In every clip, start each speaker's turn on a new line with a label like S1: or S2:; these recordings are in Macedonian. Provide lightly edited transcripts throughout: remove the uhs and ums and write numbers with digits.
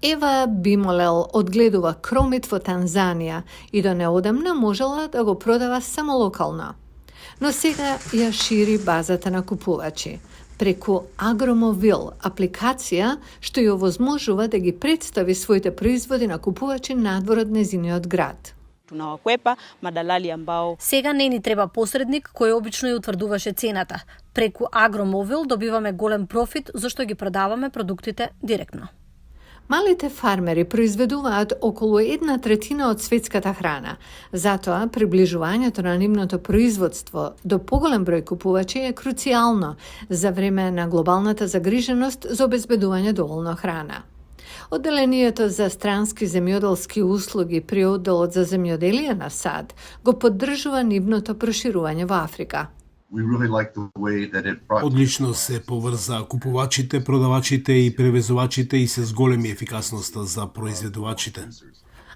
S1: Ева Бимолел одгледува кромит во Танзанија и до неодамна можела да го продава само локално. Но сега ја шири базата на купувачи преку Агромовил, апликација што ја овозможува да ги представи своите производи на купувачи надвор од незиниот град.
S2: Сега не ни треба посредник кој обично ја утврдуваше цената. Преку Агромовил добиваме голем профит зашто ги продаваме продуктите директно.
S1: Малите фармери произведуваат околу 1/3 од светската храна. Затоа, приближувањето на нивното производство до поголем број купувачи е круцијално за време на глобалната загриженост за обезбедување доволно храна. Одделението за странски земјоделски услуги при одделот за земјоделие на САД го поддржува нивното проширување во Африка.
S3: Одлично се поврза купувачите, продавачите и превезувачите и се зголеми ефикасноста за произведувачите.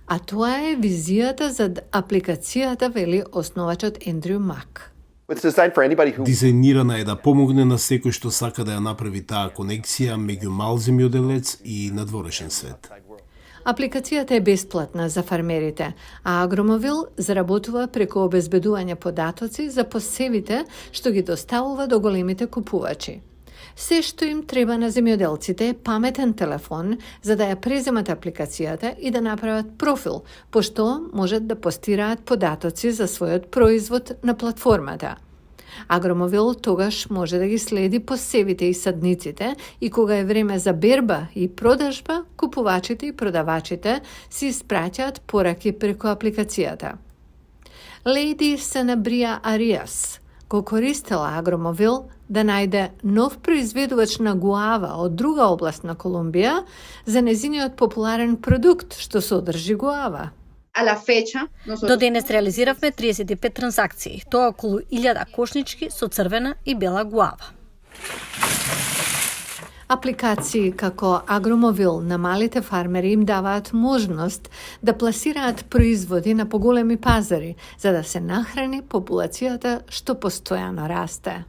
S1: А тоа е визијата за апликацијата, вели основачот Ендрю Мак.
S3: Дизајнирана е да помогне на секој што сака да ја направи таа конекција меѓу мал земјоделец и надворешен свет.
S1: Апликацијата е бесплатна за фармерите, а Агромовил заработува преку обезбедување податоци за посевите што ги доставува до големите купувачи. Се што им треба на земјоделците е паметен телефон за да ја преземат апликацијата и да направат профил, пошто можат да постираат податоци за својот производ на платформата. Агромовил тогаш може да ги следи посевите и садниците и кога е време за берба и продажба, купувачите и продавачите си испраќаат пораки преку апликацијата. Лејди Санабрија Ариас го користела Агромовил да најде нов произведувач на гуава од друга област на Колумбија за незиниот популарен продукт што содржи гуава.
S2: До денес реализиравме 35 транзакции, тоа околу 1000 кошнички со црвена и бела гуава.
S1: Апликации како Агромовил на малите фармери им даваат можност да пласираат производи на поголеми пазари, за да се нахрани популацијата што постојано расте.